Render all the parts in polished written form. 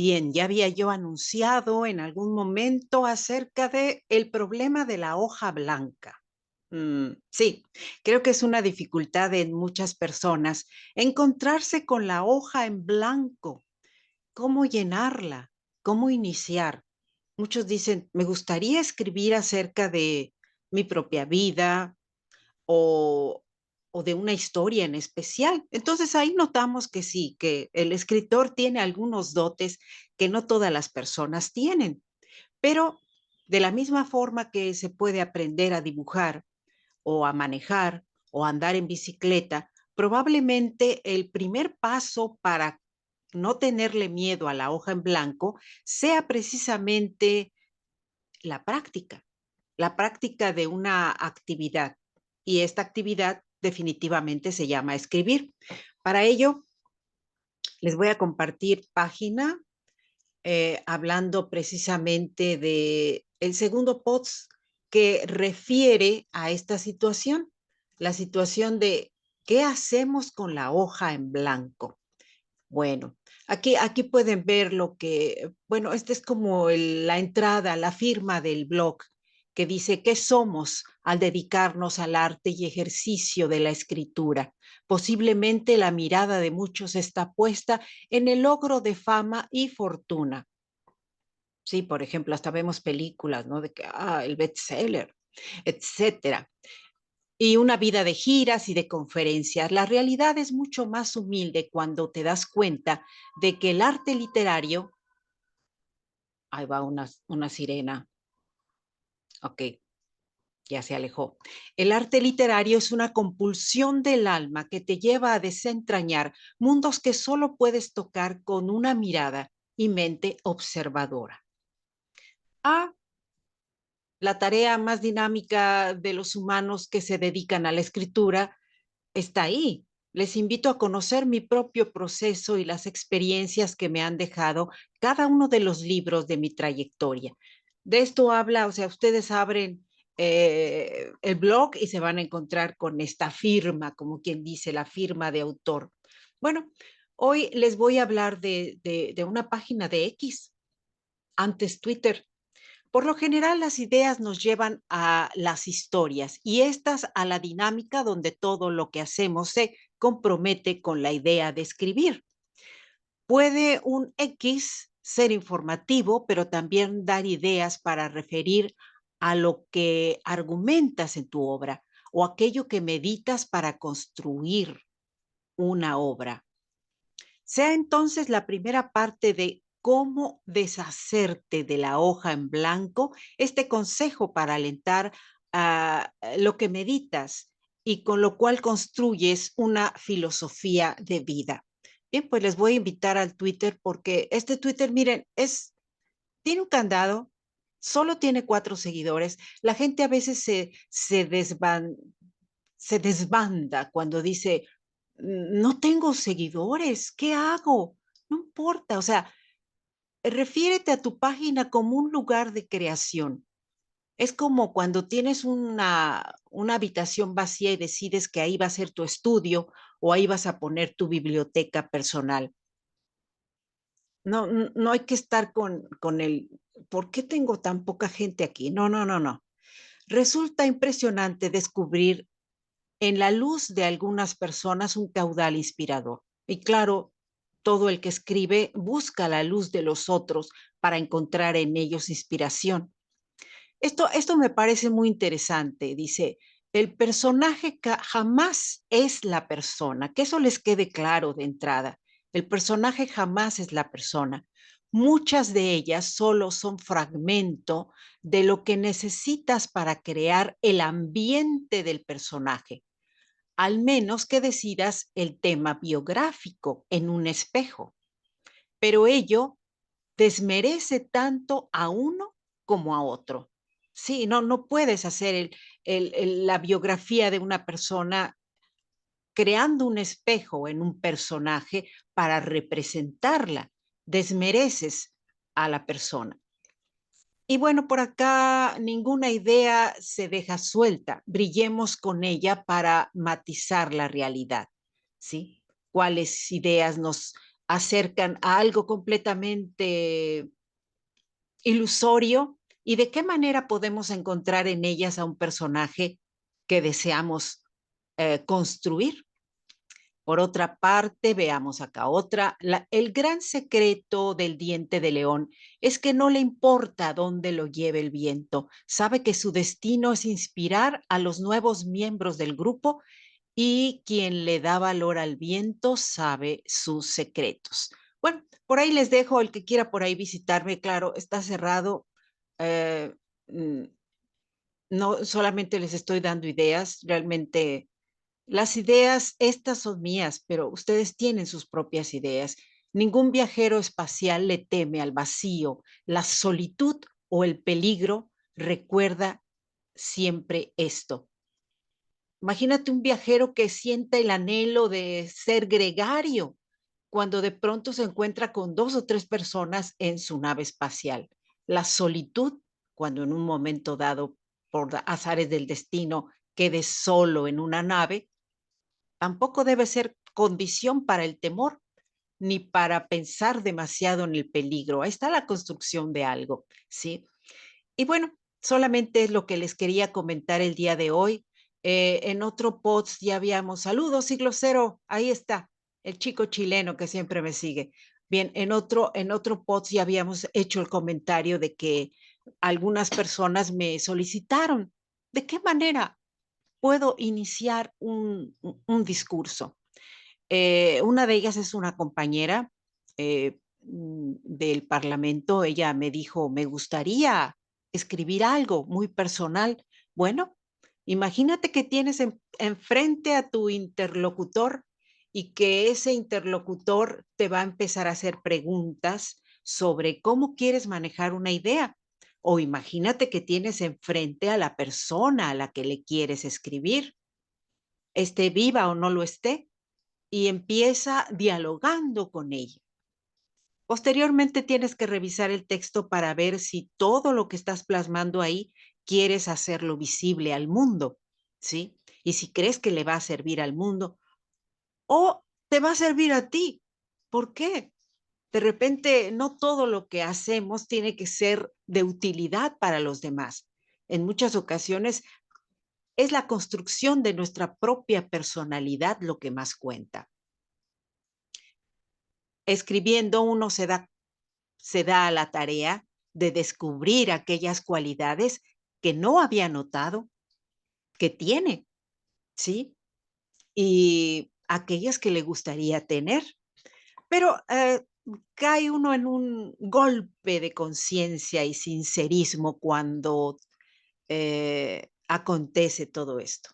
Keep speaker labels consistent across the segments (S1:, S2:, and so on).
S1: Bien, ya había yo anunciado en algún momento acerca de el problema de la hoja blanca. Sí, creo que es una dificultad en muchas personas encontrarse con la hoja en blanco. ¿Cómo llenarla? ¿Cómo iniciar? Muchos dicen, me gustaría escribir acerca de mi propia vida, o, o de una historia en especial. Entonces ahí notamos que sí, que el escritor tiene algunos dotes que no todas las personas tienen, pero de la misma forma que se puede aprender a dibujar o a manejar o a andar en bicicleta, probablemente el primer paso para no tenerle miedo a la hoja en blanco sea precisamente la práctica de una actividad. Y esta actividad definitivamente se llama escribir. Para ello, les voy a compartir página hablando precisamente de el segundo post que refiere a esta situación, la situación de qué hacemos con la hoja en blanco. Bueno, aquí pueden ver lo que, bueno, esta es como la entrada, la firma del blog que dice qué somos al dedicarnos al arte y ejercicio de la escritura. Posiblemente la mirada de muchos está puesta en el logro de fama y fortuna. Sí, por ejemplo, hasta vemos películas, ¿no? De que, el bestseller, etcétera, y una vida de giras y de conferencias. La realidad es mucho más humilde cuando te das cuenta de que el arte literario, ahí va una sirena, ok, ya se alejó. El arte literario es una compulsión del alma que te lleva a desentrañar mundos que solo puedes tocar con una mirada y mente observadora. Ah, la tarea más dinámica de los humanos que se dedican a la escritura está ahí. Les invito a conocer mi propio proceso y las experiencias que me han dejado cada uno de los libros de mi trayectoria. De esto habla, o sea, ustedes abren el blog y se van a encontrar con esta firma, como quien dice, la firma de autor. Bueno, hoy les voy a hablar de una página de X, antes Twitter. Por lo general, las ideas nos llevan a las historias y estas a la dinámica donde todo lo que hacemos se compromete con la idea de escribir. Puede un X ser informativo, pero también dar ideas para referir a lo que argumentas en tu obra o aquello que meditas para construir una obra. Sea entonces la primera parte de cómo deshacerte de la hoja en blanco, este consejo para alentar lo que meditas y con lo cual construyes una filosofía de vida. Bien, pues les voy a invitar al Twitter porque este Twitter, miren, tiene un candado, solo tiene 4 seguidores. La gente a veces se desbanda cuando dice, no tengo seguidores, ¿qué hago? No importa, o sea, refiérete a tu página como un lugar de creación. Es como cuando tienes una habitación vacía y decides que ahí va a ser tu estudio o ahí vas a poner tu biblioteca personal. No, no hay que estar con el, ¿por qué tengo tan poca gente aquí? No, no, no, no. Resulta impresionante descubrir en la luz de algunas personas un caudal inspirador. Y claro, todo el que escribe busca la luz de los otros para encontrar en ellos inspiración. Esto me parece muy interesante. Dice, el personaje jamás es la persona, que eso les quede claro de entrada. El personaje jamás es la persona. Muchas de ellas solo son fragmento de lo que necesitas para crear el ambiente del personaje, al menos que decidas el tema biográfico en un espejo. Pero ello desmerece tanto a uno como a otro. Sí, no puedes hacer la biografía de una persona creando un espejo en un personaje para representarla. Desmereces a la persona. Y bueno, por acá ninguna idea se deja suelta. Brillemos con ella para matizar la realidad, ¿sí? ¿Cuáles ideas nos acercan a algo completamente ilusorio y de qué manera podemos encontrar en ellas a un personaje que deseamos construir. Por otra parte, veamos acá otra. El gran secreto del diente de león es que no le importa dónde lo lleve el viento. Sabe que su destino es inspirar a los nuevos miembros del grupo y quien le da valor al viento sabe sus secretos. Bueno, por ahí les dejo el que quiera por ahí visitarme. Claro, está cerrado. eh, mm, no solamente les estoy dando ideas, realmente las ideas, estas son mías, pero ustedes tienen sus propias ideas. Ningún viajero espacial le teme al vacío, la solitud o el peligro. Recuerda siempre esto. Imagínate un viajero que sienta el anhelo de ser gregario cuando de pronto se encuentra con 2 o 3 personas en su nave espacial. La solitud, cuando en un momento dado, por azares del destino, quede solo en una nave, tampoco debe ser condición para el temor ni para pensar demasiado en el peligro. Ahí está la construcción de algo, ¿sí? Y bueno, solamente es lo que les quería comentar el día de hoy. En otro post ya habíamos, saludos, siglo cero, ahí está, el chico chileno que siempre me sigue. Bien, en otro post ya habíamos hecho el comentario de que algunas personas me solicitaron, ¿de qué manera puedo iniciar un discurso? Una de ellas es una compañera del Parlamento. Ella me dijo, me gustaría escribir algo muy personal. Bueno, imagínate que tienes enfrente a tu interlocutor y que ese interlocutor te va a empezar a hacer preguntas sobre cómo quieres manejar una idea. O imagínate que tienes enfrente a la persona a la que le quieres escribir, esté viva o no lo esté, y empieza dialogando con ella. Posteriormente tienes que revisar el texto para ver si todo lo que estás plasmando ahí quieres hacerlo visible al mundo, ¿sí? Y si crees que le va a servir al mundo o te va a servir a ti. ¿Por qué? De repente, no todo lo que hacemos tiene que ser de utilidad para los demás. En muchas ocasiones es la construcción de nuestra propia personalidad lo que más cuenta. Escribiendo uno se da a la tarea de descubrir aquellas cualidades que no había notado que tiene, ¿sí? Y aquellas que le gustaría tener. Pero cae uno en un golpe de conciencia y sincerismo cuando acontece todo esto.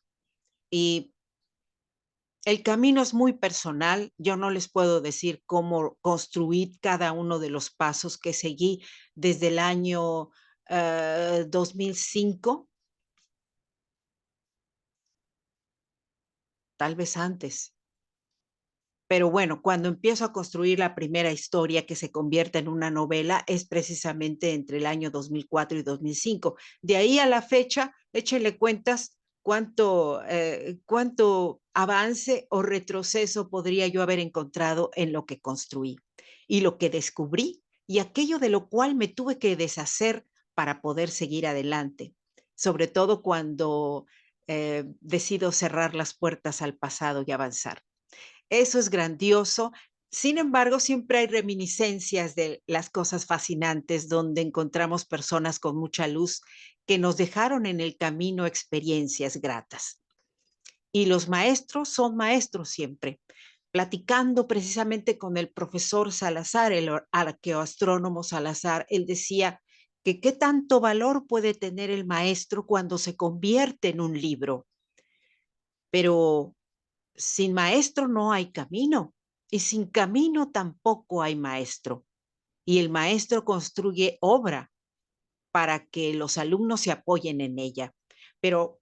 S1: Y el camino es muy personal. Yo no les puedo decir cómo construir cada uno de los pasos que seguí desde el año 2005, tal vez antes. Pero bueno, cuando empiezo a construir la primera historia que se convierte en una novela es precisamente entre el año 2004 y 2005. De ahí a la fecha, échenle cuentas cuánto avance o retroceso podría yo haber encontrado en lo que construí y lo que descubrí y aquello de lo cual me tuve que deshacer para poder seguir adelante, sobre todo cuando decido cerrar las puertas al pasado y avanzar. Eso es grandioso. Sin embargo, siempre hay reminiscencias de las cosas fascinantes donde encontramos personas con mucha luz que nos dejaron en el camino experiencias gratas. Y los maestros son maestros siempre. Platicando precisamente con el profesor Salazar, el arqueoastrónomo Salazar, él decía que qué tanto valor puede tener el maestro cuando se convierte en un libro. Pero sin maestro no hay camino y sin camino tampoco hay maestro. Y el maestro construye obra para que los alumnos se apoyen en ella. Pero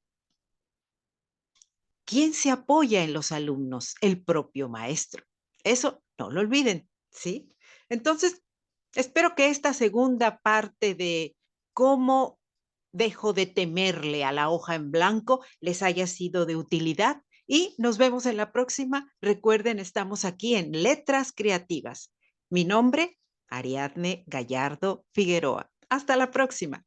S1: ¿quién se apoya en los alumnos? El propio maestro. Eso no lo olviden, ¿sí? Entonces, espero que esta segunda parte de cómo dejo de temerle a la hoja en blanco les haya sido de utilidad y nos vemos en la próxima. Recuerden, estamos aquí en Letras Creativas. Mi nombre, Ariadne Gallardo Figueroa. Hasta la próxima.